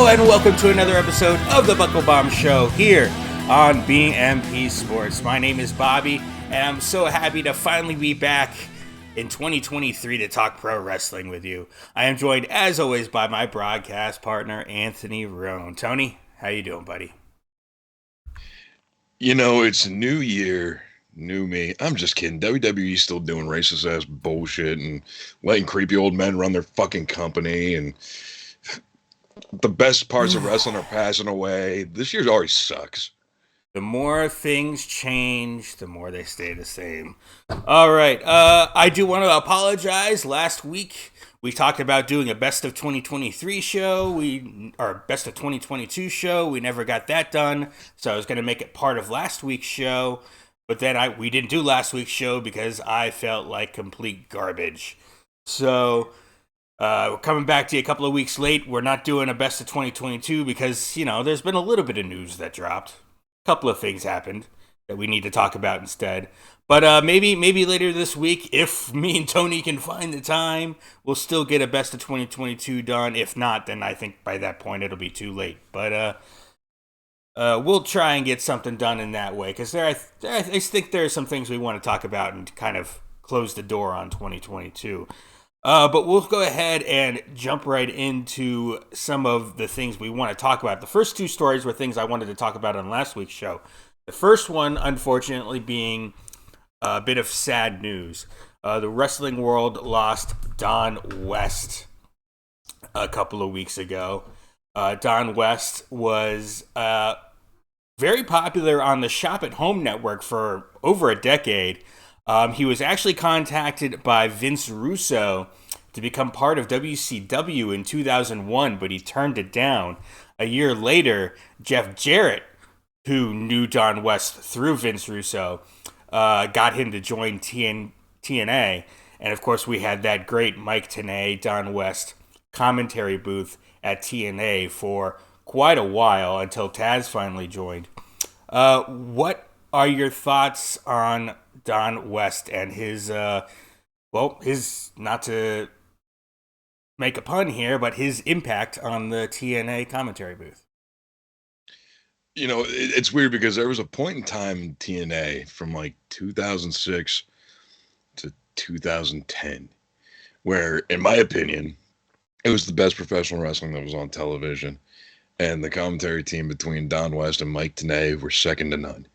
Hello and welcome to another episode of the Buckle Bomb Show here on BMP Sports. My name is Bobby and I'm so happy to finally be back in 2023 to talk pro wrestling with you. I am joined as always by my broadcast partner Anthony Roan. Tony, how you doing, buddy? You know, it's a new year, new me. I'm just kidding. WWE's still doing racist ass bullshit and letting creepy old men run their fucking company, and the best parts of wrestling are passing away. This year already sucks. The more things change, the more they stay the same. All right. I do want to apologize. Last week, we talked about doing a best of 2023 show. Our best of 2022 show. We never got that done. So I was going to make it part of last week's show. But then we didn't do last week's show because I felt like complete garbage. So we're coming back to you a couple of weeks late. We're not doing a best of 2022 because, there's been a little bit of news that dropped. Couple of things happened that we need to talk about instead. But maybe later this week, if me and Tony can find the time, we'll still get a best of 2022 done. If not, then I think by that point it'll be too late. But we'll try and get something done in that way, because I think there are some things we want to talk about and kind of close the door on 2022. But we'll go ahead and jump right into some of the things we want to talk about. The first two stories were things I wanted to talk about on last week's show. The first one, unfortunately, being a bit of sad news. The wrestling world lost Don West a couple of weeks ago. Don West was very popular on the Shop at Home network for over a decade. He was actually contacted by Vince Russo to become part of WCW in 2001, but he turned it down. A year later, Jeff Jarrett, who knew Don West through Vince Russo, got him to join TNA. And of course, we had that great Mike Tenay, Don West commentary booth at TNA for quite a while until Taz finally joined. What are your thoughts on Don West and his not to make a pun here, but his impact on the TNA commentary booth? It's weird because there was a point in time in TNA from like 2006 to 2010 where, in my opinion, it was the best professional wrestling that was on television. And the commentary team between Don West and Mike Tenay were second to none.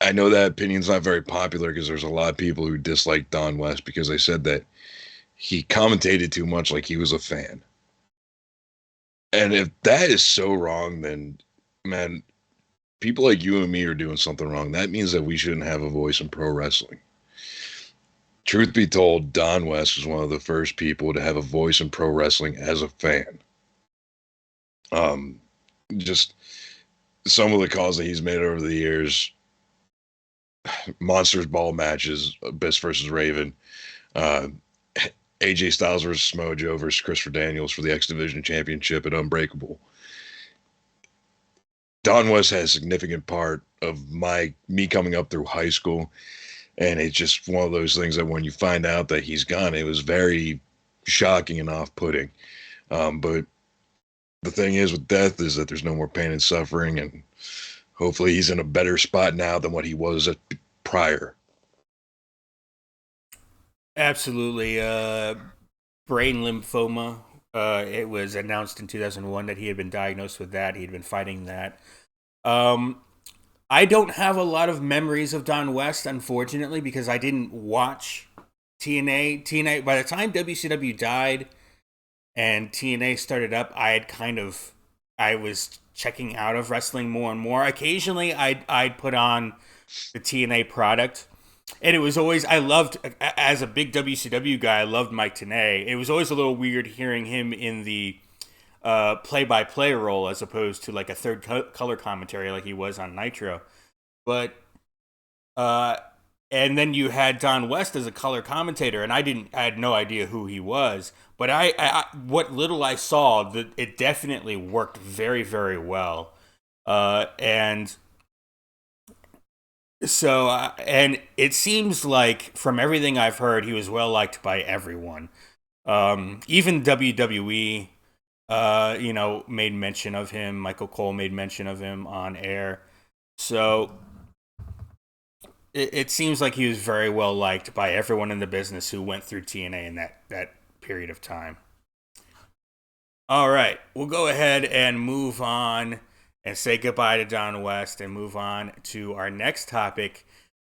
I know that opinion's not very popular because there's a lot of people who dislike Don West because they said that he commentated too much like he was a fan. And if that is so wrong, then, man, people like you and me are doing something wrong. That means that we shouldn't have a voice in pro wrestling. Truth be told, Don West was one of the first people to have a voice in pro wrestling as a fan. Just some of the calls that he's made over the years. Monsters Ball matches, Abyss versus Raven, AJ Styles versus Mojo versus Christopher Daniels for the X Division Championship at Unbreakable. Don West has a significant part of me coming up through high school, and it's just one of those things that when you find out that he's gone, it was very shocking and off-putting. But the thing is with death is that there's no more pain and suffering, and hopefully he's in a better spot now than what he was prior. Absolutely. Brain lymphoma. It was announced in 2001 that he had been diagnosed with that. He'd been fighting that. I don't have a lot of memories of Don West, unfortunately, because I didn't watch TNA. By the time WCW died and TNA started up, I was checking out of wrestling more and more. Occasionally, I'd put on the TNA product, and it was always, as a big WCW guy, I loved Mike Tenay. It was always a little weird hearing him in the play-by-play role as opposed to like a third color commentary like he was on Nitro. But and then you had Don West as a color commentator, and I had no idea who he was. But I what little I saw, it definitely worked very, very well. And so, and it seems like from everything I've heard, he was well liked by everyone. Even WWE made mention of him. Michael Cole made mention of him on air. So it seems like he was very well liked by everyone in the business who went through TNA in that period of time. All right, we'll go ahead and move on and say goodbye to Don West and move on to our next topic,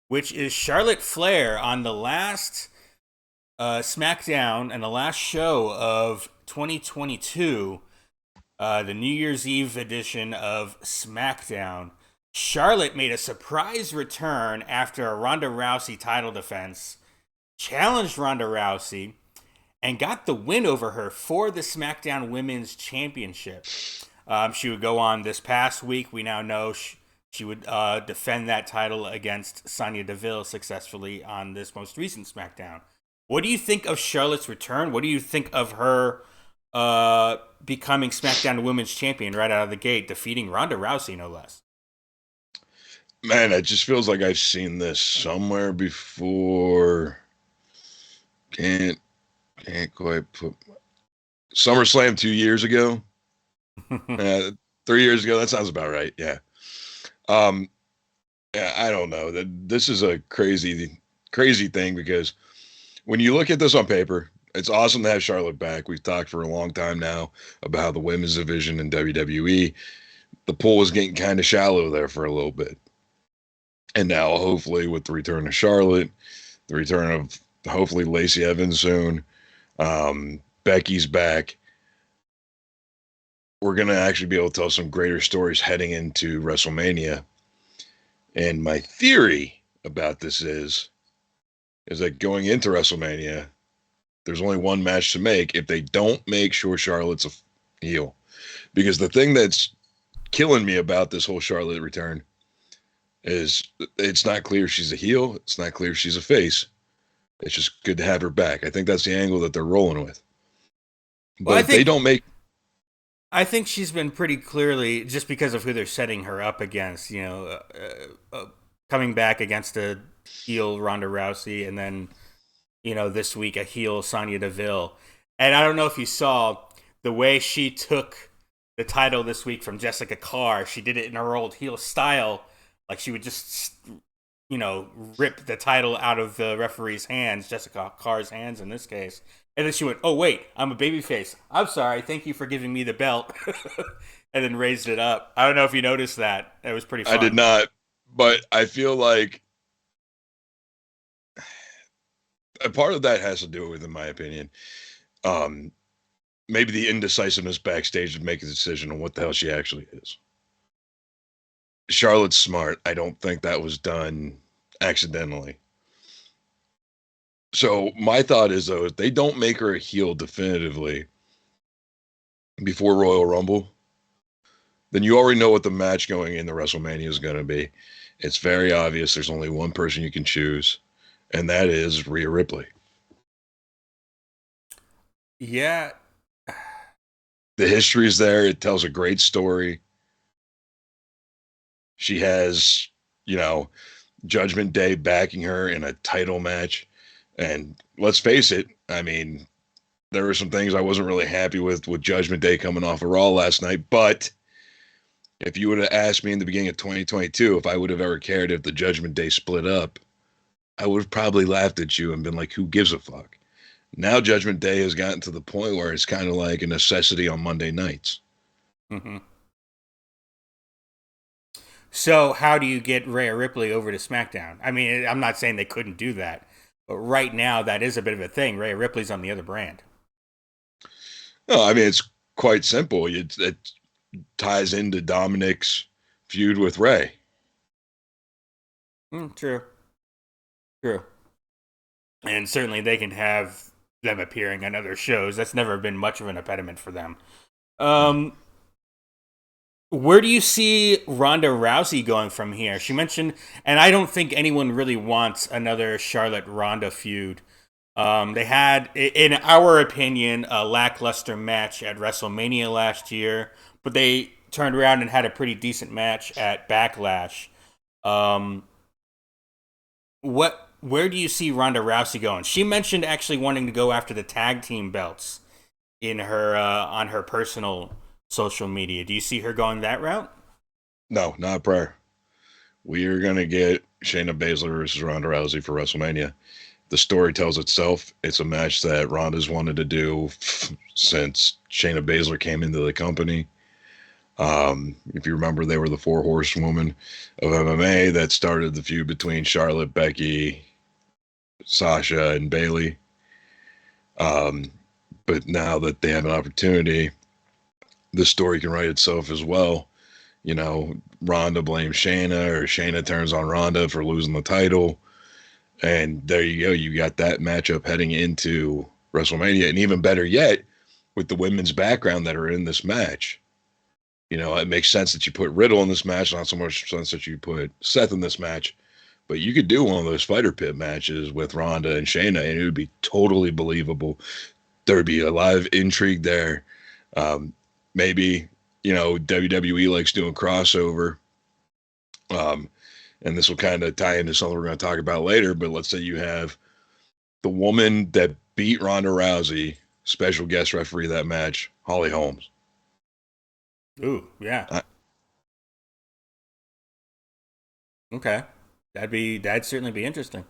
which is Charlotte Flair on the last SmackDown and the last show of 2022, the New Year's Eve edition of SmackDown. Charlotte made a surprise return after a Ronda Rousey title defense, challenged Ronda Rousey, and got the win over her for the SmackDown Women's Championship. She would go on this past week. We now know she would defend that title against Sonya Deville successfully on this most recent SmackDown. What do you think of Charlotte's return? What do you think of her becoming SmackDown Women's Champion right out of the gate, defeating Ronda Rousey, no less? Man, it just feels like I've seen this somewhere before. Can't quite put SummerSlam 2 years ago. 3 years ago. That sounds about right. Yeah. Yeah, I don't know. This is a crazy thing because when you look at this on paper, it's awesome to have Charlotte back. We've talked for a long time now about how the women's division in WWE, the pool was getting kind of shallow there for a little bit. And now, hopefully, with the return of Charlotte, the return of hopefully Lacey Evans soon, Becky's back, we're going to actually be able to tell some greater stories heading into WrestleMania. And my theory about this is that going into WrestleMania, there's only one match to make if they don't make sure Charlotte's a heel. Because the thing that's killing me about this whole Charlotte return is it's not clear she's a heel. It's not clear she's a face. It's just good to have her back. I think that's the angle that they're rolling with. But if they don't make... I think she's been pretty clearly, just because of who they're setting her up against, coming back against a heel Ronda Rousey, and then, this week a heel Sonya Deville. And I don't know if you saw the way she took the title this week from Jessica Carr. She did it in her old heel style. Like she would just, rip the title out of the referee's hands, Jessica Carr's hands in this case. And then she went, "Oh, wait, I'm a babyface. I'm sorry. Thank you for giving me the belt." And then raised it up. I don't know if you noticed that. It was pretty fun. I did not, but I feel like a part of that has to do with, in my opinion, maybe the indecisiveness backstage to make a decision on what the hell she actually is. Charlotte's smart. I don't think that was done accidentally. So my thought is, though, if they don't make her a heel definitively before Royal Rumble, then you already know what the match going into WrestleMania is going to be. It's very obvious. There's only one person you can choose, and that is Rhea Ripley. Yeah. The history is there. It tells a great story. She has, Judgment Day backing her in a title match. And let's face it, I mean, there were some things I wasn't really happy with Judgment Day coming off of Raw last night. But if you would have asked me in the beginning of 2022 if I would have ever cared if the Judgment Day split up, I would have probably laughed at you and been like, who gives a fuck? Now Judgment Day has gotten to the point where it's kind of like a necessity on Monday nights. Mm-hmm. So how do you get Rhea Ripley over to SmackDown? I mean, I'm not saying they couldn't do that, but right now that is a bit of a thing. Rhea Ripley's on the other brand. No, I mean, it's quite simple. It ties into Dominic's feud with Rey. True. And certainly they can have them appearing on other shows. That's never been much of an impediment for them. Where do you see Ronda Rousey going from here? She mentioned, and I don't think anyone really wants another Charlotte-Ronda feud. They had, in our opinion, a lackluster match at WrestleMania last year, but they turned around and had a pretty decent match at Backlash. Where do you see Ronda Rousey going? She mentioned actually wanting to go after the tag team belts in her on her personal social media. Do you see her going that route? No, not prayer. We are going to get Shayna Baszler versus Ronda Rousey for WrestleMania. The story tells itself. It's a match that Ronda's wanted to do since Shayna Baszler came into the company. If you remember, they were the four horsewomen of MMA that started the feud between Charlotte, Becky, Sasha, and Bayley. But now that they have an opportunity, the story can write itself as well. You know, Ronda blames Shayna, or Shayna turns on Ronda for losing the title. And there you go. You got that matchup heading into WrestleMania. And even better yet, with the women's background that are in this match, you know, it makes sense that you put Riddle in this match, not so much sense that you put Seth in this match. But you could do one of those fighter pit matches with Ronda and Shayna, and it would be totally believable. There'd be a lot of intrigue there. Maybe, you know, WWE likes doing crossover. And this will kind of tie into something we're going to talk about later. But let's say you have the woman that beat Ronda Rousey, special guest referee of that match, Holly Holmes. Ooh, yeah. Okay. That'd certainly be interesting.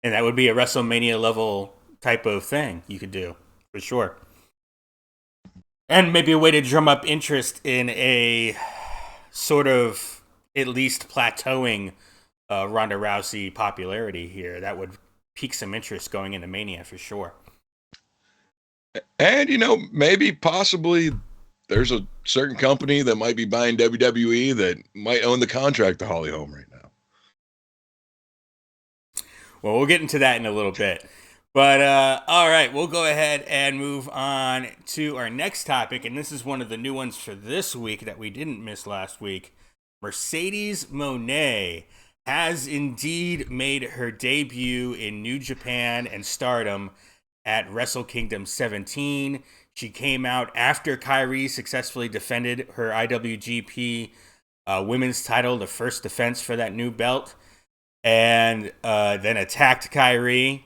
And that would be a WrestleMania level type of thing you could do, for sure. And maybe a way to drum up interest in a sort of at least plateauing Ronda Rousey popularity here. That would pique some interest going into Mania for sure. And, you know, maybe possibly there's a certain company that might be buying WWE that might own the contract to Holly Holm right now. Well, we'll get into that in a little bit. But all right, we'll go ahead and move on to our next topic. And this is one of the new ones for this week that we didn't miss last week. Mercedes Moné has indeed made her debut in New Japan and Stardom at Wrestle Kingdom 17. She came out after Kairi successfully defended her IWGP women's title, the first defense for that new belt, and then attacked Kairi,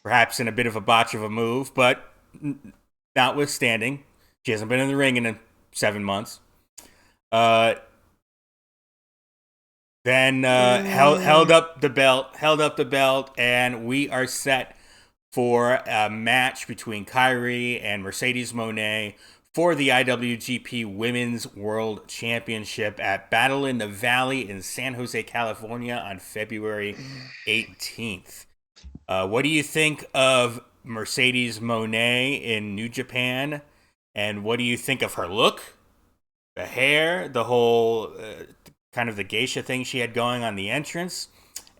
perhaps in a bit of a botch of a move, but notwithstanding, she hasn't been in the ring in 7 months. Then held up the belt, and we are set for a match between Kairi and Mercedes Moné for the IWGP Women's World Championship at Battle in the Valley in San Jose, California on February 18th. What do you think of Mercedes Moné in New Japan? And what do you think of her look, the hair, the whole kind of the geisha thing she had going on the entrance,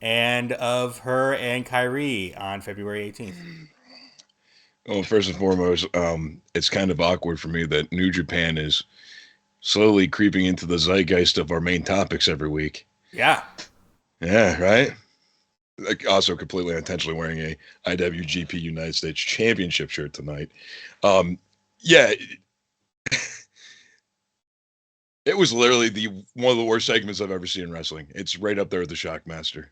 and of her and Kairi on February 18th? Well, first and foremost, it's kind of awkward for me that New Japan is slowly creeping into the zeitgeist of our main topics every week. Yeah. Yeah, right? Like, also completely unintentionally wearing a IWGP United States Championship shirt tonight. Yeah. It was literally one of the worst segments I've ever seen in wrestling. It's right up there with the Shockmaster.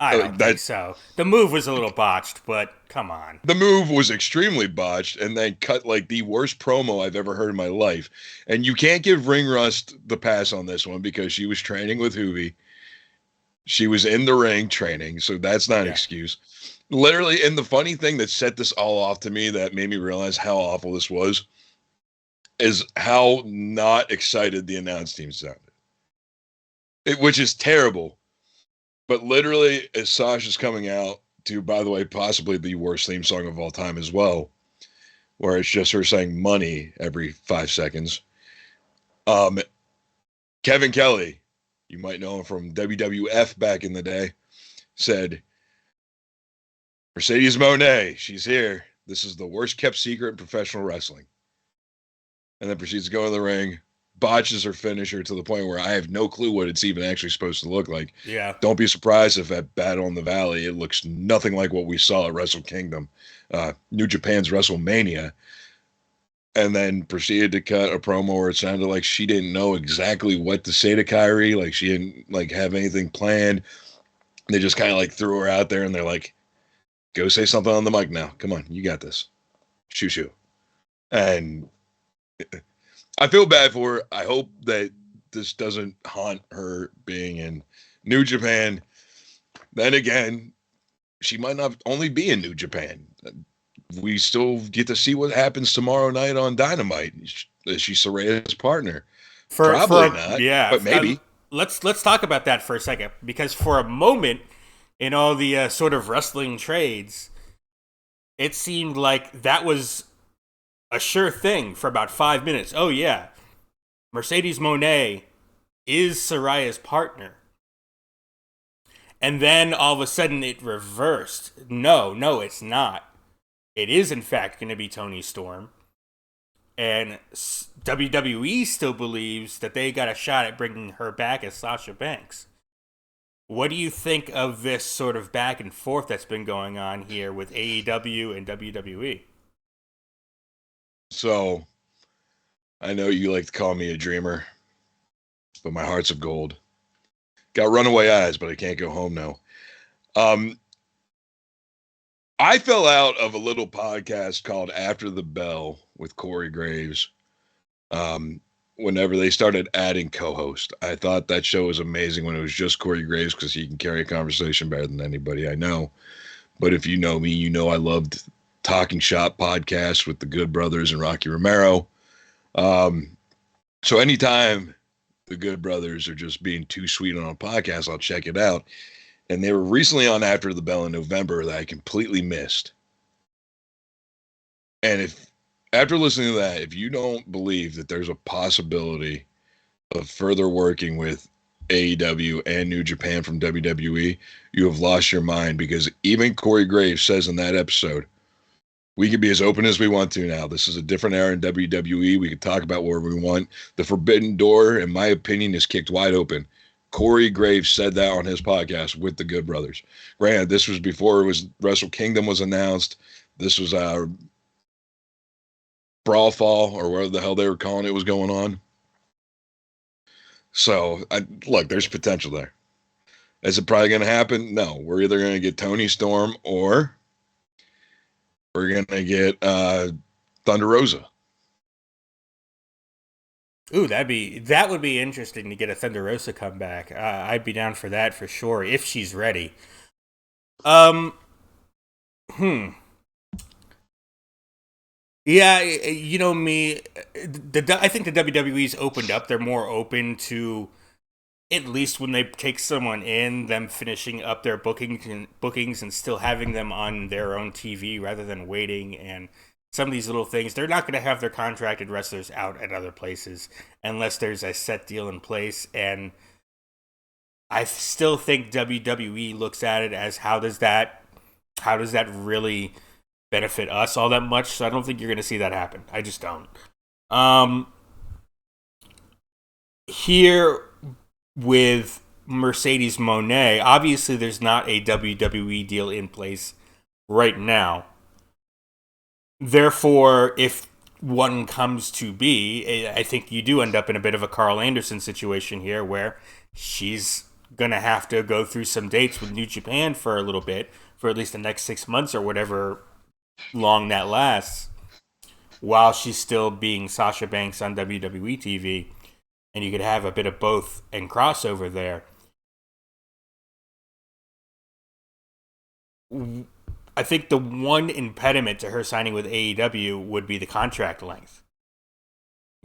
I don't think so. The move was a little botched, but come on. The move was extremely botched and then cut like the worst promo I've ever heard in my life. And you can't give Ring Rust the pass on this one because she was training with Hoovy. She was in the ring training, so that's not an excuse. Literally, and the funny thing that set this all off to me that made me realize how awful this was is how not excited the announce team sounded. Which is terrible. But literally, as Sasha's coming out to, by the way, possibly the worst theme song of all time as well, where it's just her saying money every 5 seconds. Kevin Kelly, you might know him from WWF back in the day, said, Mercedes Moné, she's here. This is the worst kept secret in professional wrestling. And then proceeds to go in the ring, botches her finisher to the point where I have no clue what it's even actually supposed to look like. Yeah. Don't be surprised if at Battle in the Valley, it looks nothing like what we saw at Wrestle Kingdom, New Japan's WrestleMania. And then proceeded to cut a promo where it sounded like she didn't know exactly what to say to Kairi. Like she didn't like have anything planned. They just kind of like threw her out there and they're like, go say something on the mic now. Come on, you got this. Shoo shoo. And I feel bad for her. I hope that this doesn't haunt her being in New Japan. Then again, she might not only be in New Japan. We still get to see what happens tomorrow night on Dynamite. Is she Soraya's partner? Probably not, yeah. but maybe. Let's talk about that for a second, because for a moment in all the sort of wrestling trades, it seemed like that was a sure thing for about 5 minutes. Oh yeah, Mercedes Moné is Soraya's partner. And then all of a sudden it reversed. No, it's not. It is in fact going to be Toni Storm. And WWE still believes that they got a shot at bringing her back as Sasha Banks. What do you think of this sort of back and forth that's been going on here with AEW and WWE? So I know you like to call me a dreamer, but my heart's of gold. Got runaway eyes, but I can't go home now. I fell out of a little podcast called After the Bell with Corey Graves. Whenever they started adding co-host, I thought that show was amazing when it was just Corey Graves, because he can carry a conversation better than anybody I know. But if you know me, you know I loved Talking Shop podcast with the Good Brothers and Rocky Romero. So anytime the Good Brothers are just being too sweet on a podcast, I'll check it out. And they were recently on After the Bell in November that I completely missed. And if after listening to that, if you don't believe that there's a possibility of further working with AEW and New Japan from WWE, you have lost your mind, because even Corey Graves says in that episode, we can be as open as we want to now. This is a different era in WWE. We can talk about where we want. The forbidden door, in my opinion, is kicked wide open. Corey Graves said that on his podcast with the Good Brothers. Granted, this was before it was Wrestle Kingdom was announced. This was Brawl Fall, or whatever the hell they were calling it, was going on. So, look, there's potential there. Is it probably going to happen? No. We're either going to get Toni Storm, or we're going to get Thunder Rosa. Ooh, that would be interesting to get a Thunder Rosa comeback. I'd be down for that for sure if she's ready. Yeah, you know me. I think the WWE's opened up. They're more open to, at least when they take someone in, them finishing up their bookings and still having them on their own TV rather than waiting. And some of these little things, they're not going to have their contracted wrestlers out at other places unless there's a set deal in place. And I still think WWE looks at it as, how does that really benefit us all that much? So I don't think you're going to see that happen. I just don't. Here with Mercedes Moné, obviously there's not a WWE deal in place right now. Therefore, if one comes to be, I think you do end up in a bit of a Carl Anderson situation here, where she's going to have to go through some dates with New Japan for a little bit, for at least the next 6 months or whatever long that lasts, while she's still being Sasha Banks on WWE TV. And you could have a bit of both and crossover there. I think the one impediment to her signing with AEW would be the contract length.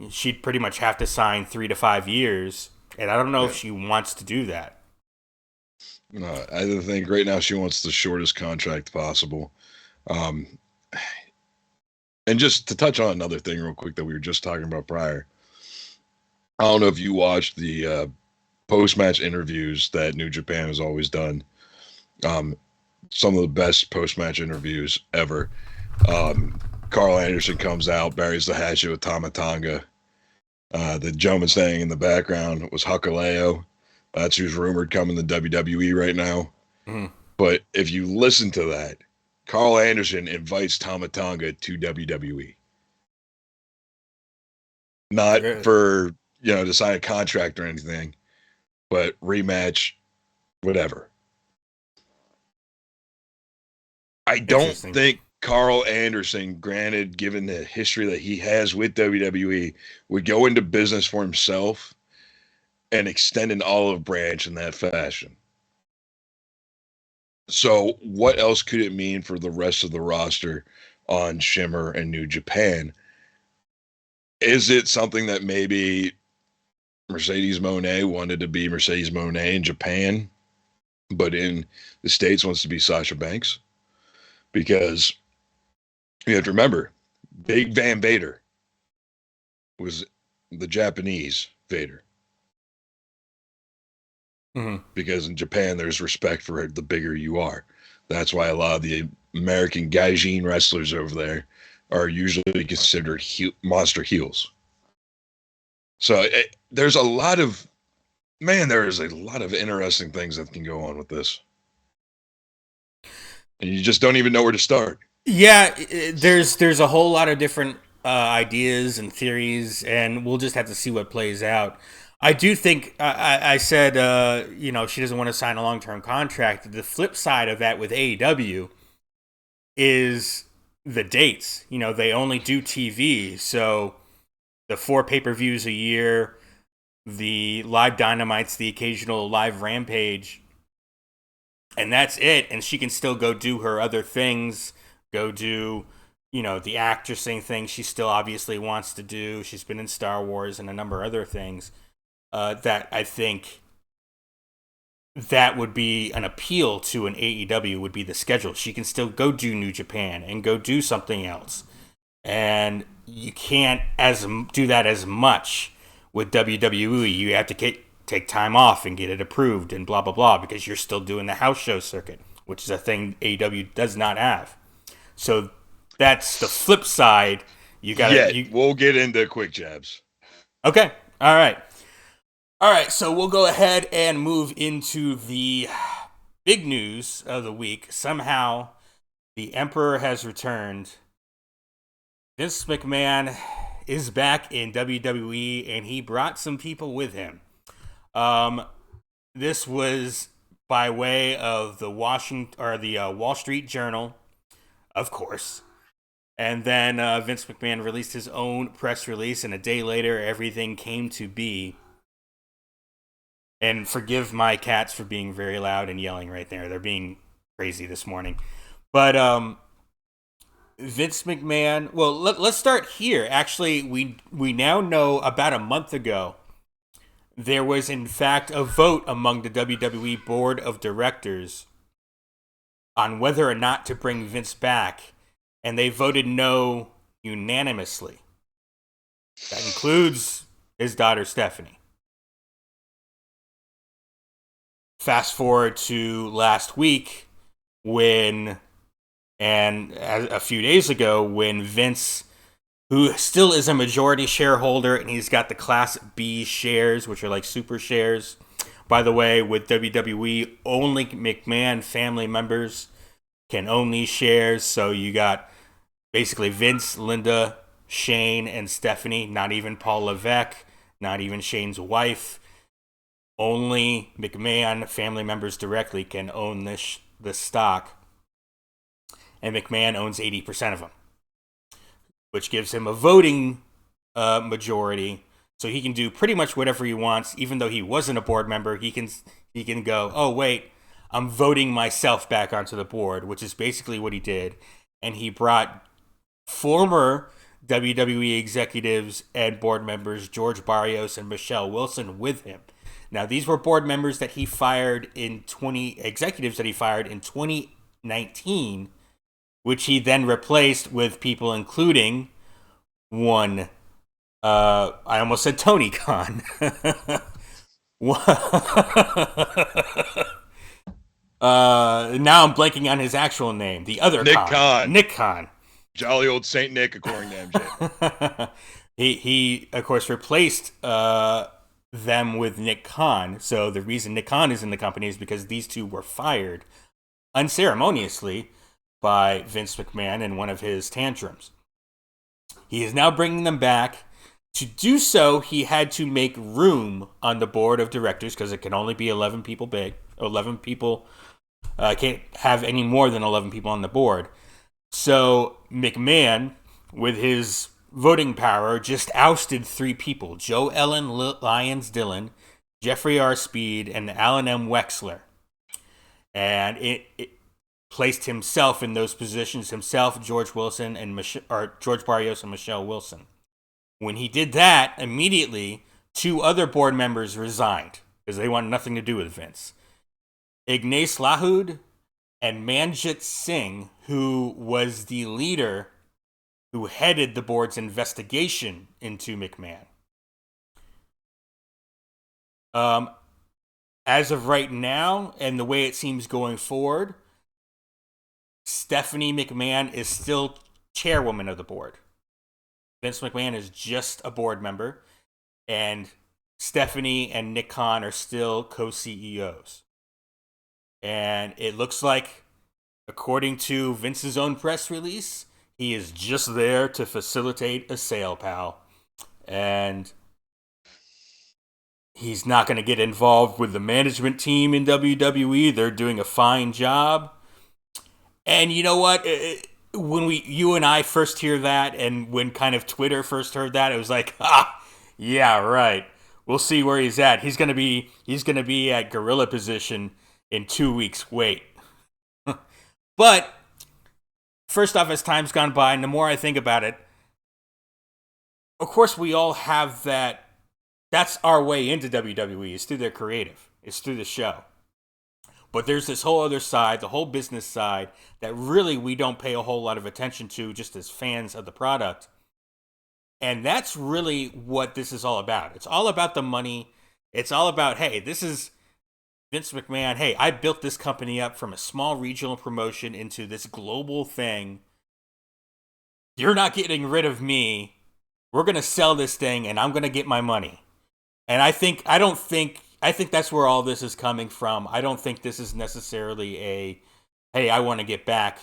She'd pretty much have to sign 3 to 5 years, and I don't know if she wants to do that. No, I think right now she wants the shortest contract possible. And just to touch on another thing real quick that we were just talking about prior, I don't know if you watched the post-match interviews that New Japan has always done. Some of the best post-match interviews ever. Carl Anderson comes out, buries the hatchet with Tama Tonga. The gentleman standing in the background was Hakaleo. That's who's rumored coming to WWE right now. Mm-hmm. But if you listen to that, Carl Anderson invites Tama Tonga to WWE. Not for, to sign a contract or anything, but rematch, whatever. I don't think Carl Anderson, granted, given the history that he has with WWE, would go into business for himself and extend an olive branch in that fashion. So, what else could it mean for the rest of the roster on Shimmer and New Japan? Is it something that maybe Mercedes Moné wanted to be Mercedes Moné in Japan, but in the States wants to be Sasha Banks? Because you have to remember, Big Van Vader was the Japanese Vader. Mm-hmm. Because in Japan, there's respect for the bigger you are. That's why a lot of the American gaijin wrestlers over there are usually considered monster heels. So there's a lot of, there is a lot of interesting things that can go on with this. And you just don't even know where to start. Yeah, there's a whole lot of different ideas and theories, and we'll just have to see what plays out. I do think I said she doesn't want to sign a long-term contract. The flip side of that with AEW is the dates. They only do TV, so the 4 pay-per-views a year, the live Dynamites, the occasional live Rampage, and that's it. And she can still go do her other things, go do, the actressing thing she still obviously wants to do. She's been in Star Wars and a number of other things. That I think that would be an appeal to an AEW would be the schedule. She can still go do New Japan and go do something else. And you can't do that as much with WWE. You have to take time off and get it approved and blah, blah, blah, because you're still doing the house show circuit, which is a thing AEW does not have. So that's the flip side. We'll get into quick jabs. Okay. All right, so we'll go ahead and move into the big news of the week. Somehow, the Emperor has returned. Vince McMahon is back in WWE, and he brought some people with him. This was by way of the Wall Street Journal, of course. And then Vince McMahon released his own press release, and a day later, everything came to be. And forgive my cats for being very loud and yelling right there. They're being crazy this morning. But Vince McMahon, well, let's start here. Actually, we now know about a month ago, there was in fact a vote among the WWE Board of Directors on whether or not to bring Vince back. And they voted no unanimously. That includes his daughter, Stephanie. Fast forward to last week and a few days ago, when Vince, who still is a majority shareholder, and he's got the Class B shares, which are like super shares. By the way, with WWE, only McMahon family members can own these shares. So you got basically Vince, Linda, Shane, and Stephanie, not even Paul Levesque, not even Shane's wife. Only McMahon family members directly can own this stock. And McMahon owns 80% of them, which gives him a voting majority. So he can do pretty much whatever he wants. Even though he wasn't a board member, he can go, oh, wait, I'm voting myself back onto the board, which is basically what he did. And he brought former WWE executives and board members George Barrios and Michelle Wilson with him. Now, these were board members that he fired executives that he fired in 2019, which he then replaced with people including one, I almost said Tony Khan. Now I'm blanking on his actual name. The other Nick Khan. Jolly old Saint Nick, according to MJ. He of course replaced them with Nick Khan. So the reason Nick Khan is in the company is because these two were fired unceremoniously by Vince McMahon in one of his tantrums. He is now bringing them back. To do so, he had to make room on the board of directors because it can only be 11 people big. 11 people can't have any more than 11 people on the board. So McMahon, with his voting power, just ousted 3 people: Joe Ellen Lyons Dillon, Jeffrey R. Speed, and Alan M. Wexler. And it placed himself in those positions, himself, George Wilson, and George Barrios and Michelle Wilson. When he did that, immediately 2 other board members resigned because they wanted nothing to do with Vince. Ignace Lahoud and Manjit Singh, who was the leader who headed the board's investigation into McMahon. As of right now, and the way it seems going forward, Stephanie McMahon is still chairwoman of the board. Vince McMahon is just a board member, and Stephanie and Nick Khan are still co-CEOs. And it looks like, according to Vince's own press release, he is just there to facilitate a sale, pal. And he's not going to get involved with the management team in WWE. They're doing a fine job. And you know what? When you and I first hear that, and when kind of Twitter first heard that, it was like, yeah, right. We'll see where he's at. He's gonna be at gorilla position in 2 weeks. Wait. But first off, as time's gone by, and the more I think about it, of course we all have that. That's our way into WWE. It's through their creative. It's through the show. But there's this whole other side, the whole business side, that really we don't pay a whole lot of attention to just as fans of the product. And that's really what this is all about. It's all about the money. It's all about, hey, this is Vince McMahon. Hey, I built this company up from a small regional promotion into this global thing. You're not getting rid of me. We're going to sell this thing and I'm going to get my money. And I think that's where all this is coming from. I don't think this is necessarily hey, I want to get back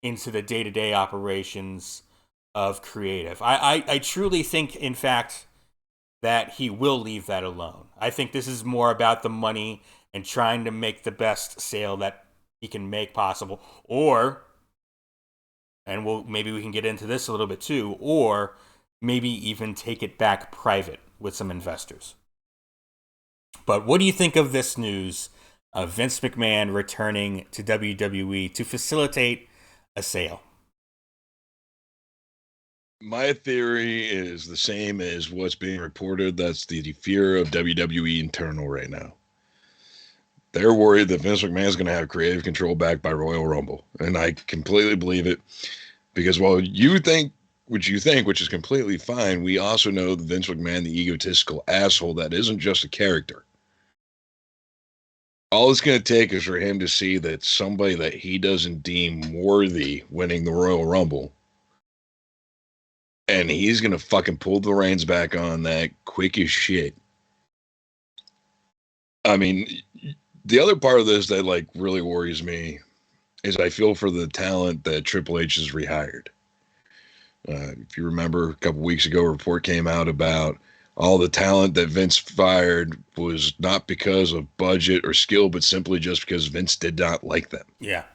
into the day-to-day operations of creative. I truly think, in fact, that he will leave that alone. I think this is more about the money and trying to make the best sale that he can make possible. Or, and maybe we can get into this a little bit too, or maybe even take it back private with some investors. But what do you think of this news of Vince McMahon returning to WWE to facilitate a sale? My theory is the same as what's being reported. That's the fear of WWE internal right now. They're worried that Vince McMahon is going to have creative control back by Royal Rumble. And I completely believe it because while you think what you think, which is completely fine, we also know that Vince McMahon, the egotistical asshole, that isn't just a character. All it's going to take is for him to see that somebody that he doesn't deem worthy winning the Royal Rumble, and he's going to fucking pull the reins back on that quick as shit. I mean, the other part of this that like really worries me is I feel for the talent that Triple H has rehired. If you remember, a couple weeks ago, a report came out about all the talent that Vince fired was not because of budget or skill, but simply just because Vince did not like them. Yeah.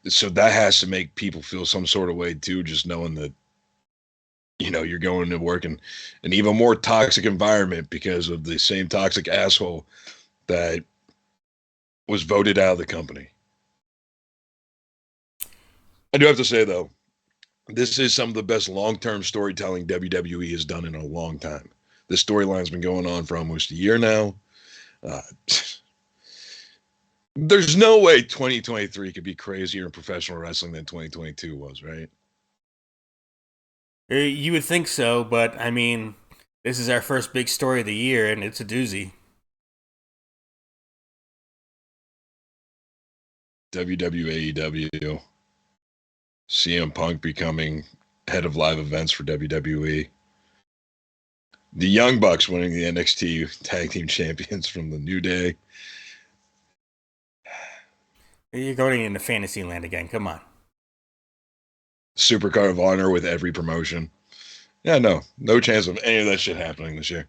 So that has to make people feel some sort of way too, just knowing that, you know, you're going to work in an even more toxic environment because of the same toxic asshole that was voted out of the company. I do have to say, though, this is some of the best long-term storytelling WWE has done in a long time. This storyline's been going on for almost a year now. There's no way 2023 could be crazier in professional wrestling than 2022 was, right? You would think so, but I mean, this is our first big story of the year, and it's a doozy. WWAEW. CM Punk becoming head of live events for WWE. The Young Bucks winning the NXT Tag Team Champions from the New Day. You're going into Fantasyland again. Come on. Supercard of Honor with every promotion. Yeah, no chance of any of that shit happening this year.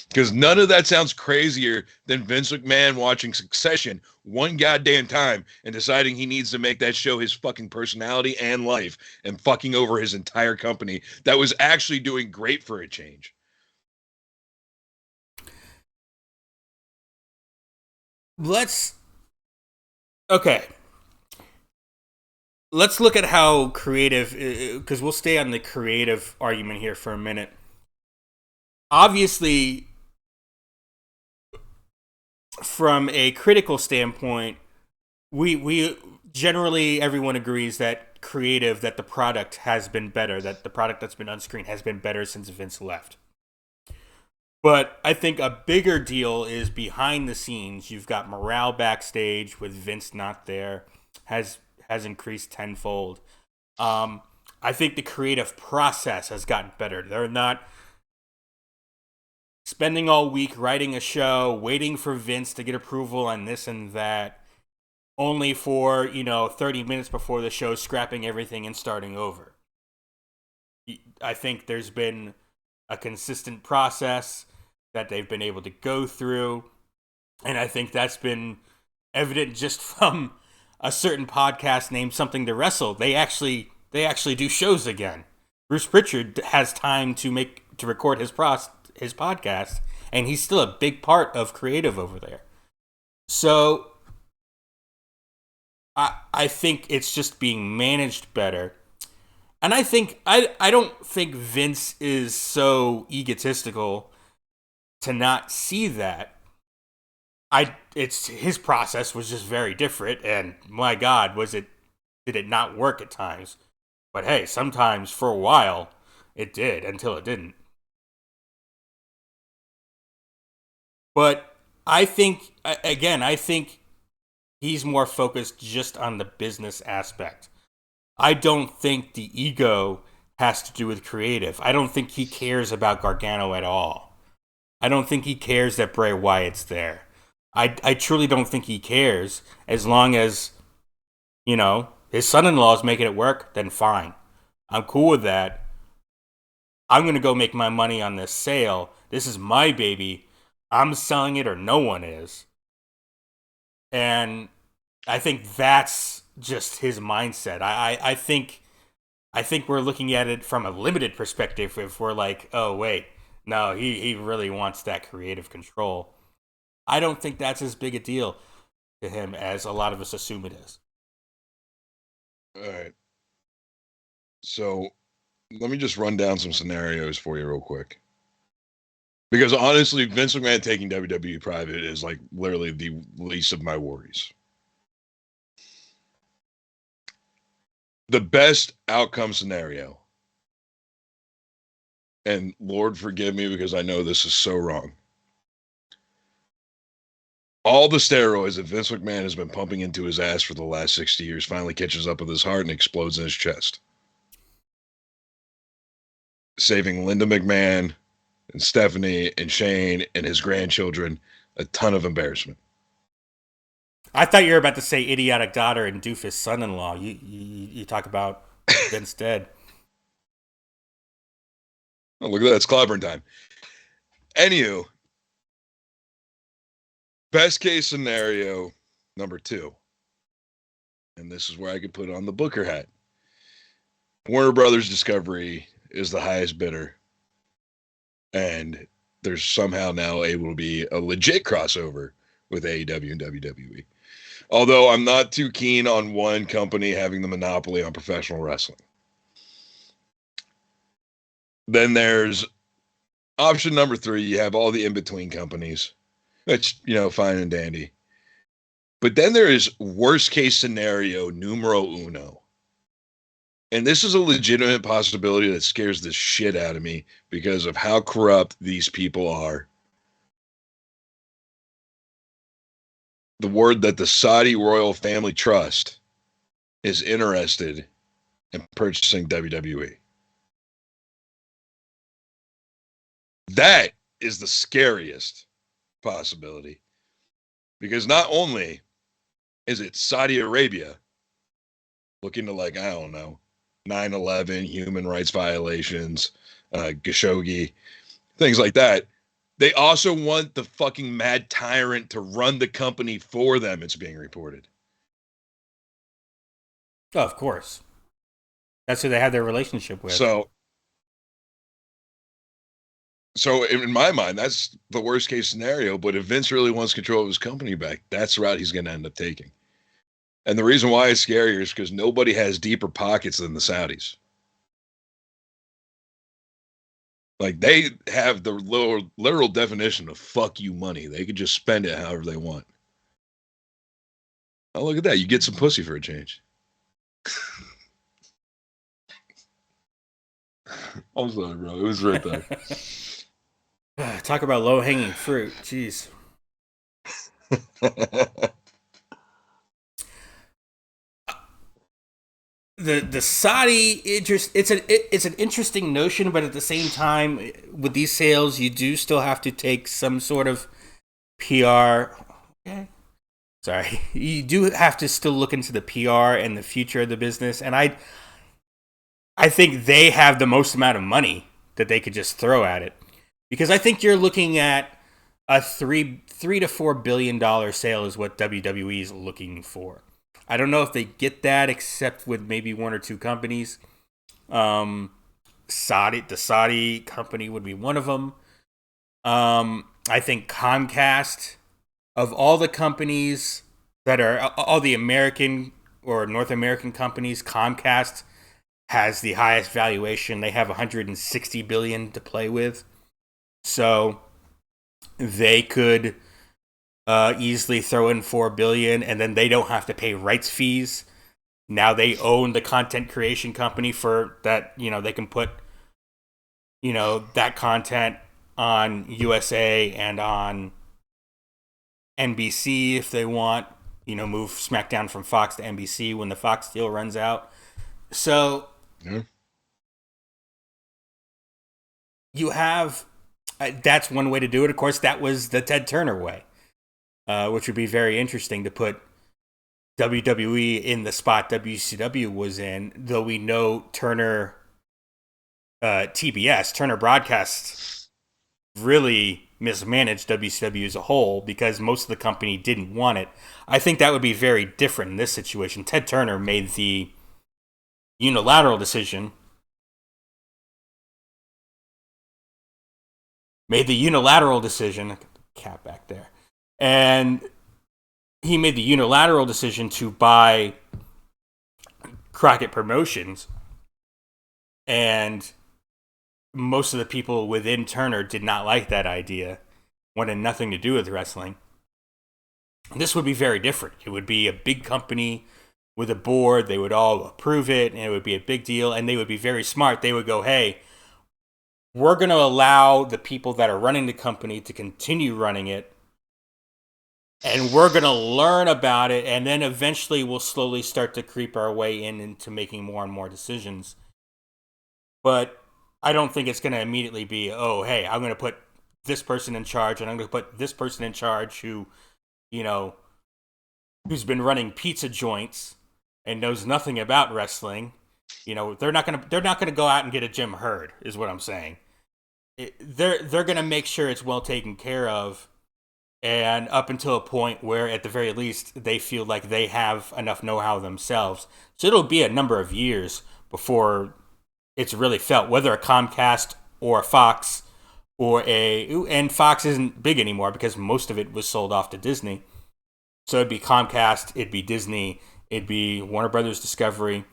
Because none of that sounds crazier than Vince McMahon watching Succession one goddamn time and deciding he needs to make that show his fucking personality and life and fucking over his entire company that was actually doing great for a change. Okay. Let's look at how creative, because we'll stay on the creative argument here for a minute. Obviously, from a critical standpoint, we generally everyone agrees that that the product has been better, that the product that's been on screen has been better since Vince left. But I think a bigger deal is behind the scenes. You've got morale backstage with Vince not there has increased tenfold. I think the creative process has gotten better. They're not spending all week writing a show, waiting for Vince to get approval on this and that, only for, 30 minutes before the show, scrapping everything and starting over. I think there's been a consistent process that they've been able to go through. And I think that's been evident just from a certain podcast named Something to Wrestle. They actually do shows again. Bruce Pritchard has time to record his podcast, and he's still a big part of creative over there. So I think it's just being managed better. And I think I don't think Vince is so egotistical to not see that. It's his process was just very different, and my God, did it not work at times? But hey, sometimes for a while it did until it didn't. But I think I think he's more focused just on the business aspect. I don't think the ego has to do with creative. I don't think he cares about Gargano at all. I don't think he cares that Bray Wyatt's there. I truly don't think he cares. As long as, his son-in-law is making it work, then fine. I'm cool with that. I'm going to go make my money on this sale. This is my baby. I'm selling it or no one is. And I think that's just his mindset. I think we're looking at it from a limited perspective if we're like, oh wait, no, he really wants that creative control. I don't think that's as big a deal to him as a lot of us assume it is. All right. So let me just run down some scenarios for you real quick. Because honestly, Vince McMahon taking WWE private is like literally the least of my worries. The best outcome scenario, and Lord forgive me because I know this is so wrong. All the steroids that Vince McMahon has been pumping into his ass for the last 60 years finally catches up with his heart and explodes in his chest. Saving Linda McMahon and Stephanie and Shane and his grandchildren a ton of embarrassment. I thought you were about to say idiotic daughter and doofus son-in-law. You talk about Vince dead. Oh, look at that. It's clobbering time. Anywho, best case scenario number 2. And this is where I could put on the Booker hat. Warner Brothers Discovery is the highest bidder. And there's somehow now able to be a legit crossover with AEW and WWE. Although I'm not too keen on one company having the monopoly on professional wrestling. Then there's option number 3. You have all the in-between companies, which, fine and dandy. But then there is worst case scenario numero uno. And this is a legitimate possibility that scares the shit out of me because of how corrupt these people are. The word that the Saudi Royal Family Trust is interested in purchasing WWE. That is the scariest possibility. Because not only is it Saudi Arabia looking to, I don't know, 9/11, human rights violations, Khashoggi, things like that. They also want the fucking mad tyrant to run the company for them, it's being reported. Oh, of course. That's who they have their relationship with. So in my mind, that's the worst case scenario. But if Vince really wants control of his company back, that's the route he's going to end up taking. And the reason why it's scarier is because nobody has deeper pockets than the Saudis. Like, they have the literal definition of fuck you money. They could just spend it however they want. Oh, look at that. You get some pussy for a change. I'm sorry, bro. It was right there. Talk about low-hanging fruit. Jeez. The Saudi interest, it's an interesting notion, but at the same time, with these sales, you do still have to take some sort of PR. Okay. Sorry, you do have to still look into the PR and the future of the business, and I think they have the most amount of money that they could just throw at it, because I think you're looking at a three to $4 billion sale is what WWE is looking for. I don't know if they get that, except with maybe one or two companies. The Saudi company would be one of them. I think Comcast, of all the companies that are all the American or North American companies, Comcast has the highest valuation. They have 160 billion to play with, so they could easily throw in 4 billion, and then they don't have to pay rights fees. Now they own the content creation company for that. They can put that content on USA and on NBC if they want. Move SmackDown from Fox to NBC when the Fox deal runs out. So you have that's one way to do it. Of course, that was the Ted Turner way. Which would be very interesting to put WWE in the spot WCW was in, though we know Turner, TBS, Turner Broadcast, really mismanaged WCW as a whole because most of the company didn't want it. I think that would be very different in this situation. Ted Turner made the unilateral decision. Cat back there. And he made the unilateral decision to buy Crockett Promotions. And most of the people within Turner did not like that idea, wanted nothing to do with wrestling. This would be very different. It would be a big company with a board. They would all approve it, and it would be a big deal. And they would be very smart. They would go, hey, we're going to allow the people that are running the company to continue running it. And we're going to learn about it, and then eventually we'll slowly start to creep our way into making more and more decisions. But I don't think it's going to immediately be, oh, hey, I'm going to put this person in charge, and I'm going to put this person in charge who, who's been running pizza joints and knows nothing about wrestling. They're not going to go out and get a Jim Herd, is what I'm saying. They're going to make sure it's well taken care of. And up until a point where, at the very least, they feel like they have enough know-how themselves. So it'll be a number of years before it's really felt, whether a Comcast or a Fox and Fox isn't big anymore because most of it was sold off to Disney. So it'd be Comcast, it'd be Disney, it'd be Warner Brothers Discovery,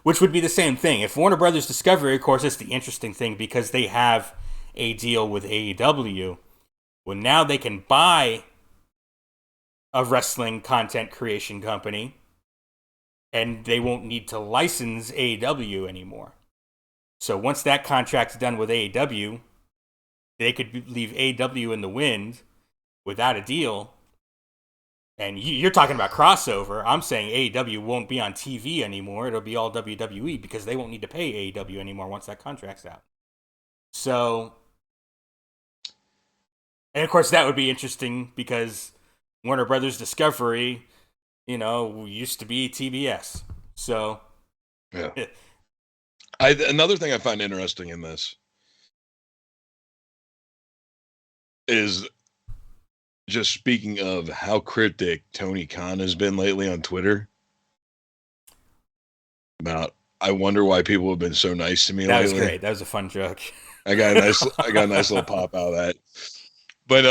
which would be the same thing. If Warner Brothers Discovery, of course, it's the interesting thing because they have a deal with AEW. Well, now they can buy a wrestling content creation company, and they won't need to license AEW anymore. So once that contract's done with AEW, they could leave AEW in the wind without a deal. And you're talking about crossover. I'm saying AEW won't be on TV anymore. It'll be all WWE because they won't need to pay AEW anymore once that contract's out. So... And of course, that would be interesting because Warner Brothers Discovery, used to be TBS. So, yeah. Another thing I find interesting in this is just speaking of how cryptic Tony Khan has been lately on Twitter about, I wonder why people have been so nice to me That was lately. great. That was a fun joke. I got a nice little pop out of that. But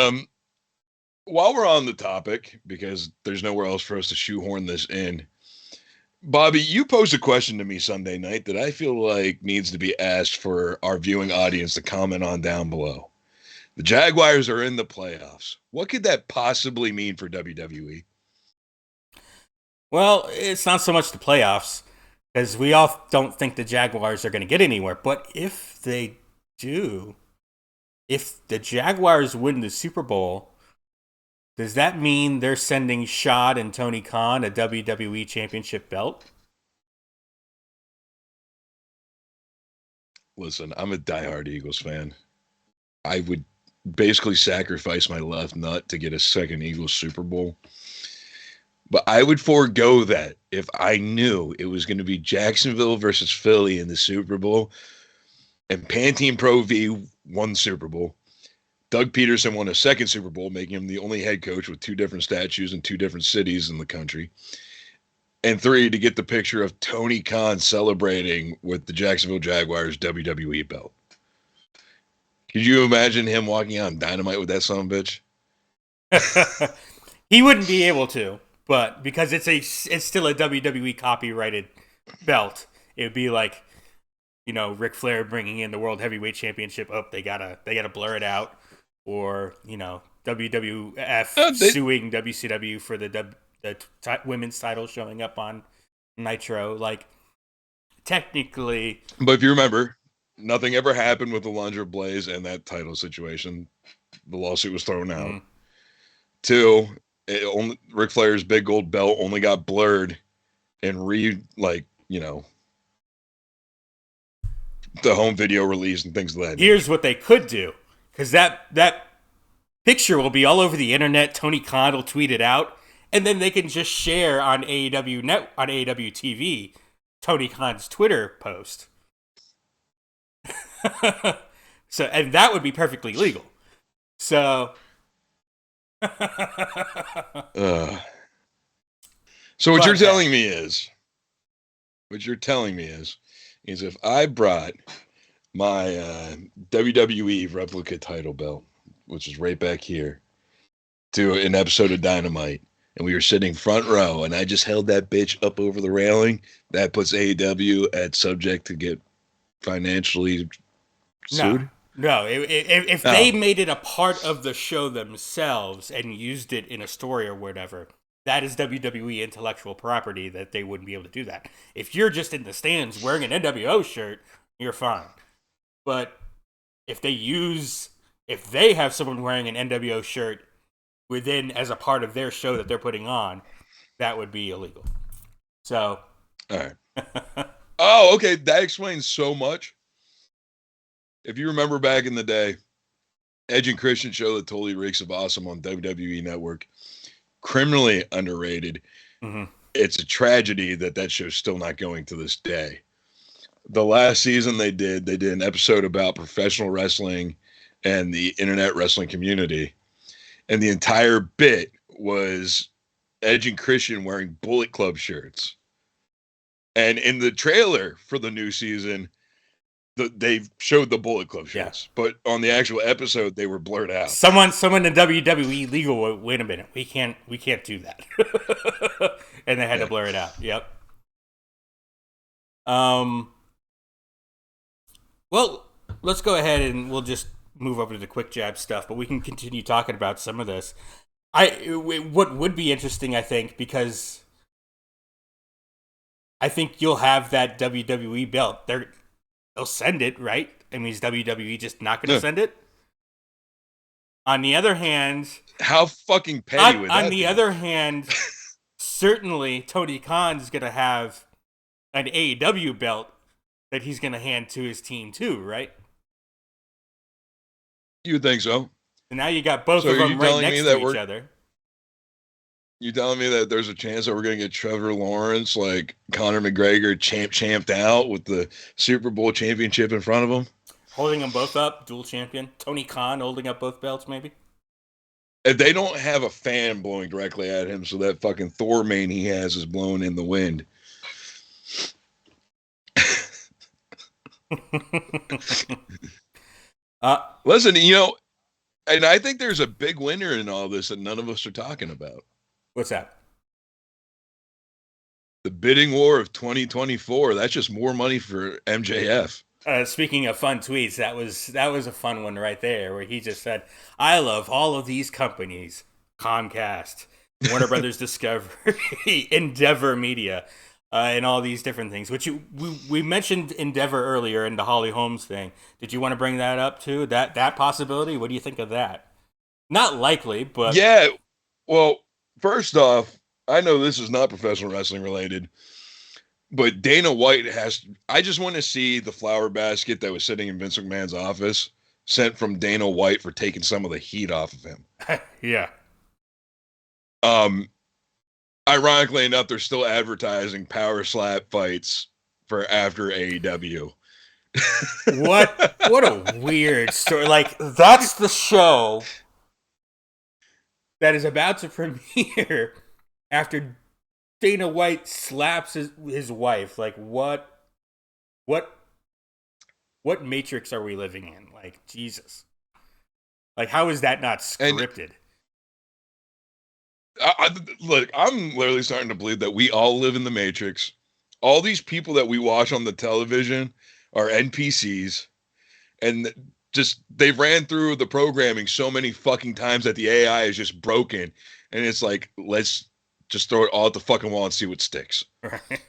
while we're on the topic, because there's nowhere else for us to shoehorn this in, Bobby, you posed a question to me Sunday night that I feel like needs to be asked for our viewing audience to comment on down below. The Jaguars are in the playoffs. What could that possibly mean for WWE? Well, it's not so much the playoffs, because we all don't think the Jaguars are going to get anywhere. But if they do, if the Jaguars win the Super Bowl, does that mean they're sending Shad and Tony Khan a WWE Championship belt? Listen, I'm a diehard Eagles fan. I would basically sacrifice my left nut to get a second Eagles Super Bowl. But I would forego that if I knew it was going to be Jacksonville versus Philly in the Super Bowl and Pantene Pro V won the Super Bowl. Doug Peterson won a second Super Bowl, making him the only head coach with two different statues in two different cities in the country. And 3, to get the picture of Tony Khan celebrating with the Jacksonville Jaguars WWE belt. Could you imagine him walking out on Dynamite with that son of a bitch? He wouldn't be able to, but because it's still a WWE copyrighted belt, it would be like, Ric Flair bringing in the World Heavyweight Championship. Oh, they gotta blur it out, or WWF suing WCW for the women's title showing up on Nitro. Like, technically, but if you remember, nothing ever happened with the Alundra Blaze and that title situation. The lawsuit was thrown out. 2, Ric Flair's big gold belt only got blurred and the home video release and things like that. Here's what they could do, because that picture will be all over the internet. Tony Khan will tweet it out, and then they can just share on AEW TV Tony Khan's Twitter post. So, and that would be perfectly legal. So, so what you're telling me is if I brought my WWE replica title belt, which is right back here, to an episode of Dynamite, and we were sitting front row, and I just held that bitch up over the railing, that puts AEW at subject to get financially sued? No. If they made it a part of the show themselves and used it in a story or whatever, that is WWE intellectual property that they wouldn't be able to do that. If you're just in the stands wearing an NWO shirt, you're fine. But if they have someone wearing an NWO shirt within as a part of their show that they're putting on, that would be illegal. So, all right. Oh, okay. That explains so much. If you remember back in the day, Edge and Christian show that totally reeks of awesome on WWE Network, criminally underrated. Mm-hmm. It's a tragedy that show's still not going to this day. The last season they did an episode about professional wrestling and the internet wrestling community. And the entire bit was Edge and Christian wearing Bullet Club shirts. And in the trailer for the new season, they showed the Bullet Club shirts. Yeah. But on the actual episode, they were blurred out. Someone in WWE legal, wait a minute, we can't do that. And they had to blur it out. Yep. Well, let's go ahead and we'll just move over to the quick jab stuff, but we can continue talking about some of this. What would be interesting, I think, because I think you'll have that WWE belt. They'll send it, right? I mean, is WWE just not going to send it? On the other hand, how fucking petty would that be? On the other hand, certainly Tony Khan's going to have an AEW belt that he's going to hand to his team too, right? You would think so. And now you got both of them right next to each other. You telling me that there's a chance that we're gonna get Trevor Lawrence, like Conor McGregor, champed out with the Super Bowl championship in front of him? Holding them both up, dual champion. Tony Khan holding up both belts, maybe. If they don't have a fan blowing directly at him, so that fucking Thor mane he has is blown in the wind. Listen, and I think there's a big winner in all this that none of us are talking about. What's that? The bidding war of 2024. That's just more money for MJF. Speaking of fun tweets, that was a fun one right there, where he just said, "I love all of these companies: Comcast, Warner Brothers Discovery, Endeavor Media, and all these different things." Which we mentioned Endeavor earlier in the Holly Holmes thing. Did you want to bring that up too? That possibility? What do you think of that? Not likely, but Yeah. Well, first off, I know this is not professional wrestling related, but Dana White I just want to see the flower basket that was sitting in Vince McMahon's office sent from Dana White for taking some of the heat off of him. yeah. Ironically enough, they're still advertising power slap fights for after AEW. What a weird story. Like, that's the show that is about to premiere after Dana White slaps his wife. Like, what matrix are we living in? Like, Jesus. Like, how is that not scripted? Look, I'm literally starting to believe that we all live in the Matrix. All these people that we watch on the television are NPCs, and just they've ran through the programming so many fucking times that the AI is just broken, and it's like, let's just throw it all at the fucking wall and see what sticks. Right.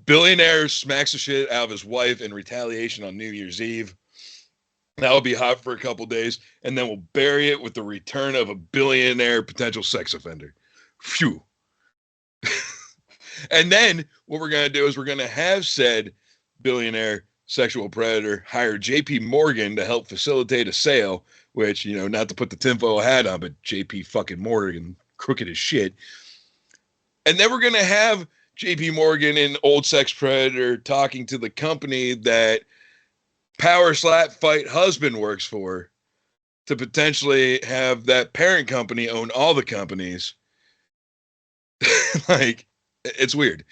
Billionaire smacks the shit out of his wife in retaliation on New Year's Eve. That'll be hot for a couple days, and then we'll bury it with the return of a billionaire potential sex offender. Phew. And then what we're going to do is we're going to have said billionaire sexual predator hire JP Morgan to help facilitate a sale, which, not to put the tinfoil hat on, but JP fucking Morgan, crooked as shit. And then we're going to have JP Morgan and old sex predator talking to the company that power slap fight husband works for to potentially have that parent company own all the companies. Like, it's weird.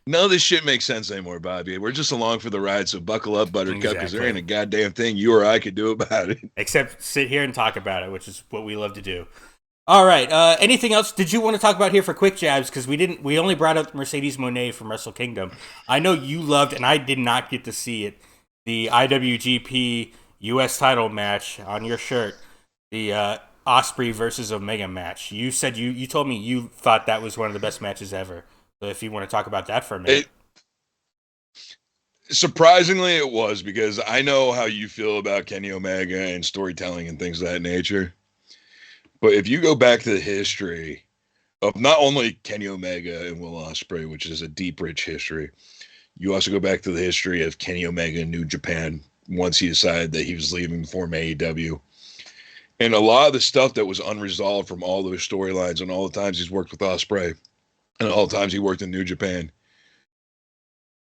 None of this shit makes sense anymore, Bobby. We're just along for the ride, so buckle up, Buttercup, because there ain't a goddamn thing you or I could do about it. Except sit here and talk about it, which is what we love to do. All right. Anything else did you want to talk about here for quick jabs? Because we only brought up Mercedes Moné from Wrestle Kingdom. I know you loved, and I did not get to see it, the IWGP US title match on your shirt, the Ospreay versus Omega match. You said you told me you thought that was one of the best matches ever. So if you want to talk about that for a minute. Surprisingly, it was, because I know how you feel about Kenny Omega and storytelling and things of that nature. But if you go back to the history of not only Kenny Omega and Will Ospreay, which is a deep, rich history, you also go back to the history of Kenny Omega in New Japan once he decided that he was leaving to form AEW. And a lot of the stuff that was unresolved from all those storylines and all the times he's worked with Ospreay and all the times he worked in New Japan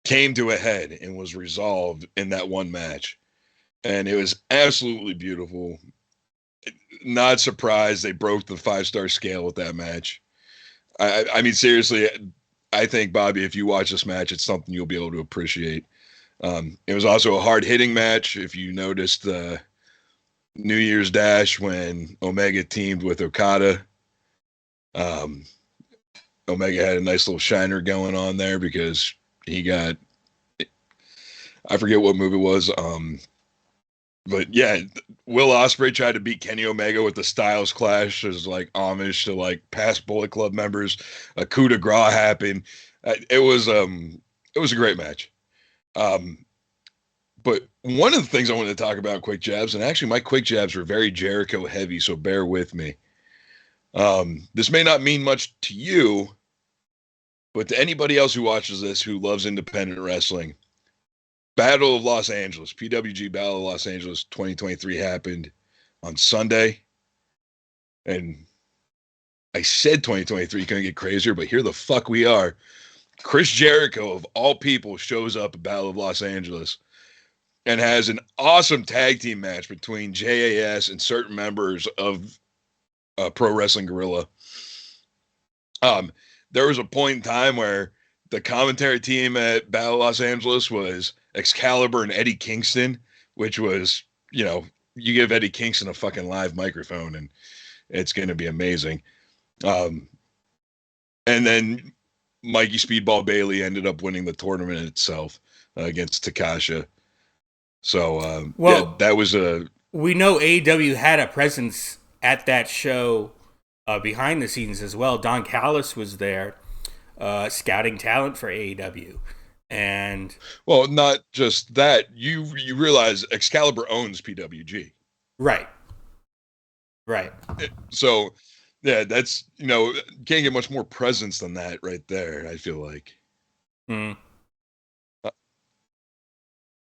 came to a head and was resolved in that one match. And it was absolutely beautiful. Not surprised they broke the 5-star scale with that match. I mean, seriously, I think, Bobby, if you watch this match, it's something you'll be able to appreciate. It was also a hard-hitting match. If you noticed the New Year's Dash when Omega teamed with Okada, Omega had a nice little shiner going on there because he got, I forget what move it was. But yeah, Will Ospreay tried to beat Kenny Omega with the Styles Clash as like homage to like past Bullet Club members. A coup de grace happened. It was a great match. But one of the things I wanted to talk about, quick jabs, and actually my quick jabs were very Jericho heavy, so bear with me. This may not mean much to you, but to anybody else who watches this who loves independent wrestling, Battle of Los Angeles, PWG Battle of Los Angeles 2023 happened on Sunday. And I said 2023 couldn't get crazier, but here the fuck we are. Chris Jericho, of all people, shows up at Battle of Los Angeles and has an awesome tag team match between JAS and certain members of Pro Wrestling Guerrilla. There was a point in time where the commentary team at Battle of Los Angeles was Excalibur and Eddie Kingston, which was, you give Eddie Kingston a fucking live microphone and it's going to be amazing. And then Mikey Speedball Bailey ended up winning the tournament itself against Takasha. So, that was we know AEW had a presence at that show behind the scenes as well. Don Callis was there scouting talent for AEW. And well, not just that. You realize Excalibur owns PWG. Right. So, yeah, that's, can't get much more presence than that right there, I feel like. Mm.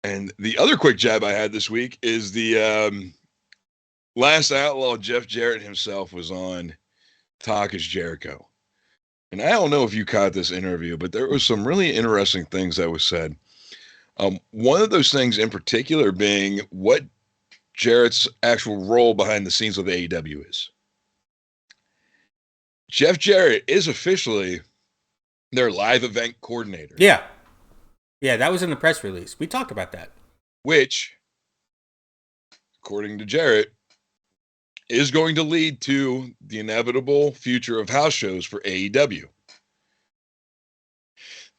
And the other quick jab I had this week is the Last Outlaw, Jeff Jarrett himself, was on Talk is Jericho. And I don't know if you caught this interview, but there was some really interesting things that was said. One of those things in particular being what Jarrett's actual role behind the scenes of AEW is. Jeff Jarrett is officially their live event coordinator. Yeah, that was in the press release. We talked about that. Which, according to Jarrett, is going to lead to the inevitable future of house shows for AEW.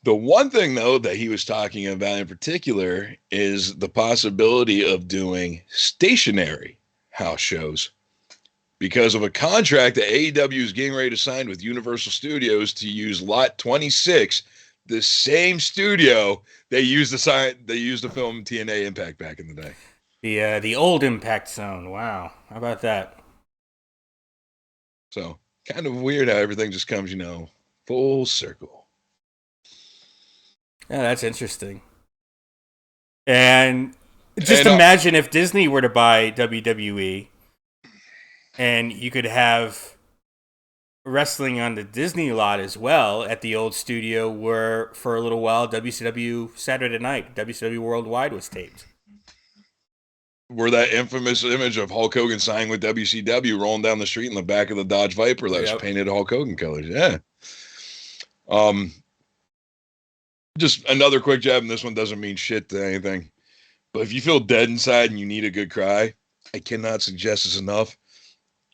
The one thing, though, that he was talking about in particular is the possibility of doing stationary house shows because of a contract that AEW is getting ready to sign with Universal Studios to use Lot 26, the same studio they used to film TNA Impact back in the day. The old Impact Zone. Wow. How about that? So, kind of weird how everything just comes, full circle. Yeah, that's interesting. And imagine if Disney were to buy WWE and you could have wrestling on the Disney lot as well at the old studio where, for a little while, WCW Saturday Night, WCW Worldwide was taped. Where that infamous image of Hulk Hogan signing with WCW rolling down the street in the back of the Dodge Viper that was painted Hulk Hogan colors. Yeah. Just another quick jab, and this one doesn't mean shit to anything. But if you feel dead inside and you need a good cry, I cannot suggest this enough.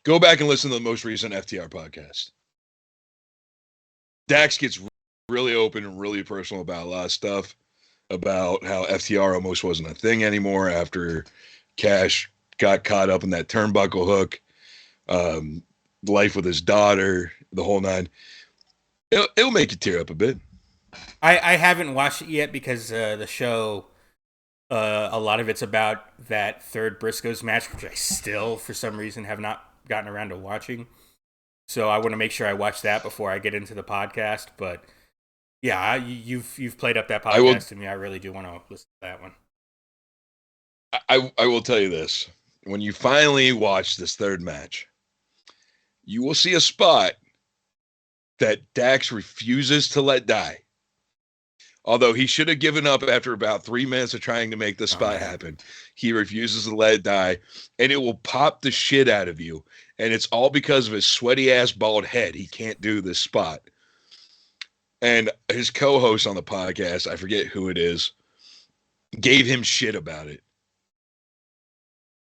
Go back and listen to the most recent FTR podcast. Dax gets really open and really personal about a lot of stuff, about how FTR almost wasn't a thing anymore after Cash got caught up in that turnbuckle hook, life with his daughter, the whole nine. It'll make you tear up a bit. I haven't watched it yet because the show, a lot of it's about that third Briscoes match, which I still, for some reason, have not gotten around to watching. So I want to make sure I watch that before I get into the podcast. But yeah, you've played up that podcast to me. I really do want to listen to that one. I will tell you this. When you finally watch this third match, you will see a spot that Dax refuses to let die. Although he should have given up after about 3 minutes of trying to make this spot happen. He refuses to let it die, and it will pop the shit out of you. And it's all because of his sweaty-ass bald head. He can't do this spot. And his co-host on the podcast, I forget who it is, gave him shit about it.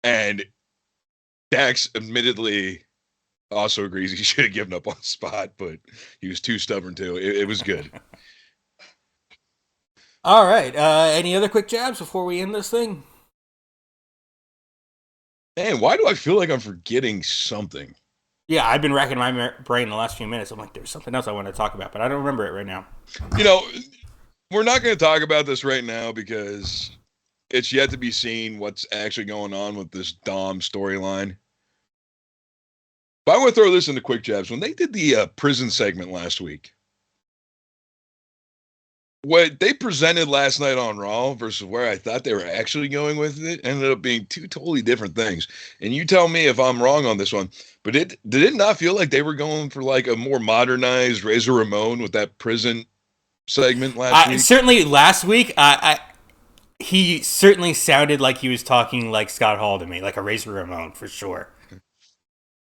And Dax admittedly also agrees he should have given up on the spot, but he was too stubborn to. It was good. All right. Any other quick jabs before we end this thing? Man, why do I feel like I'm forgetting something? Yeah, I've been racking my brain the last few minutes. I'm like, there's something else I want to talk about, but I don't remember it right now. We're not going to talk about this right now because it's yet to be seen what's actually going on with this Dom storyline. But I want to throw this into quick jabs. When they did the prison segment last week, what they presented last night on Raw versus where I thought they were actually going with it ended up being two totally different things. And you tell me if I'm wrong on this one, but did it not feel like they were going for like a more modernized Razor Ramon with that prison segment last week? Certainly last week, he certainly sounded like he was talking like Scott Hall to me, like a Razor Ramon for sure.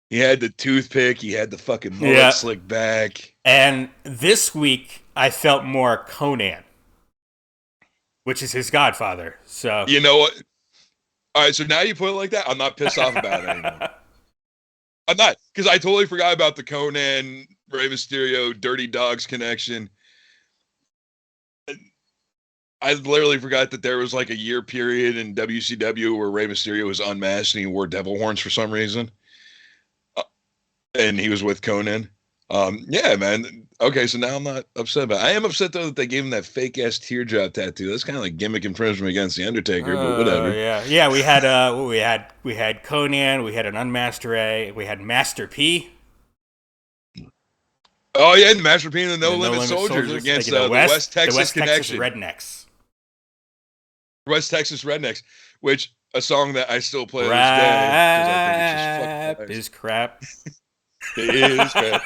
He had the toothpick, he had the fucking mullet slicked back. And this week, I felt more Conan, which is his godfather. So you know what? All right, so now you put it like that, I'm not pissed off about it anymore. I'm not, because I totally forgot about the Conan, Rey Mysterio, Dirty Dogs connection. I literally forgot that there was like a year period in WCW where Rey Mysterio was unmasked and he wore devil horns for some reason. And he was with Conan. Yeah, man. Okay, so now I'm not upset about it. I am upset though that they gave him that fake ass teardrop tattoo. That's kind of like gimmick infringement against the Undertaker, but whatever. Yeah. We had Conan. We had an unmasked Ray. We had Master P. Oh yeah, and Master P and the No Limit Soldiers against the West Texas Connection. West Texas Rednecks, which a song that I still play to this day because I think it's just crap. It is crap.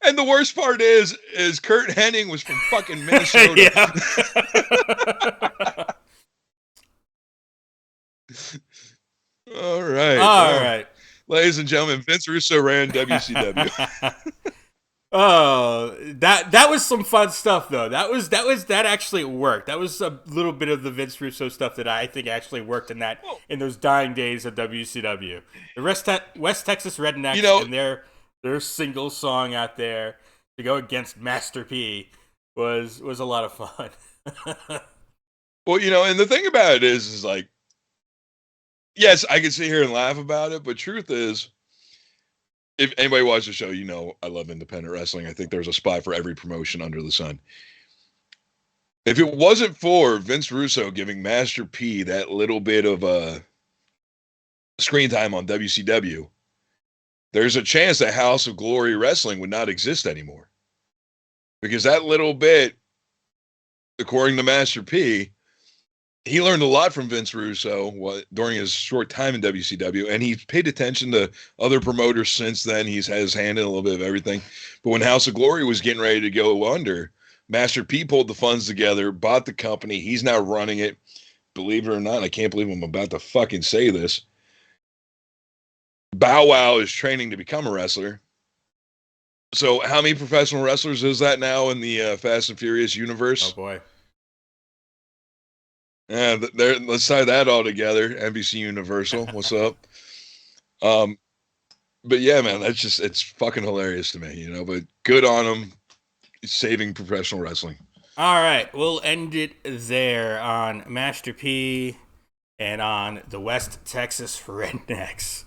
And the worst part is Kurt Hennig was from fucking Minnesota. All right. Ladies and gentlemen, Vince Russo ran WCW. Oh, that was some fun stuff though. That actually worked. That was a little bit of the Vince Russo stuff that I think actually worked in those dying days of WCW. The West Texas Rednecks and their single song out there to go against Master P was a lot of fun. Well, and the thing about it is like, yes, I can sit here and laugh about it, but truth is, if anybody watches the show, I love independent wrestling. I think there's a spot for every promotion under the sun. If it wasn't for Vince Russo giving Master P that little bit of screen time on WCW, there's a chance that House of Glory Wrestling would not exist anymore. Because that little bit, according to Master P, he learned a lot from Vince Russo during his short time in WCW, and he's paid attention to other promoters since then. He's had his hand in a little bit of everything. But when House of Glory was getting ready to go under, Master P pulled the funds together, bought the company. He's now running it. Believe it or not, I can't believe I'm about to fucking say this. Bow Wow is training to become a wrestler. So how many professional wrestlers is that now in the Fast and Furious universe? Oh, boy. Yeah, let's tie that all together. NBC Universal, what's up? But yeah, man, it's fucking hilarious to me, but good on them saving professional wrestling. All right, we'll end it there on Master P and on the West Texas Rednecks.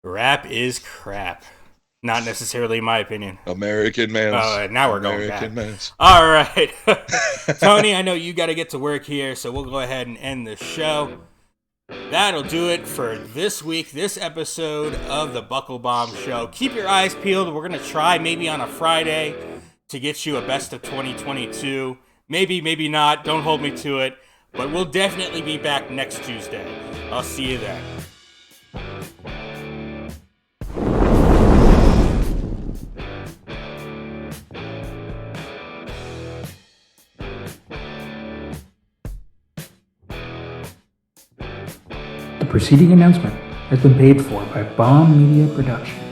Rap is crap. Not necessarily my opinion. American man. Oh, now we're going back. All right. Tony, I know you got to get to work here, so we'll go ahead and end the show. That'll do it for this week, this episode of the Buckle Bomb Show. Keep your eyes peeled. We're going to try maybe on a Friday to get you a best of 2022. Maybe not. Don't hold me to it. But we'll definitely be back next Tuesday. I'll see you then. The preceding announcement has been paid for by Bomb Media Production.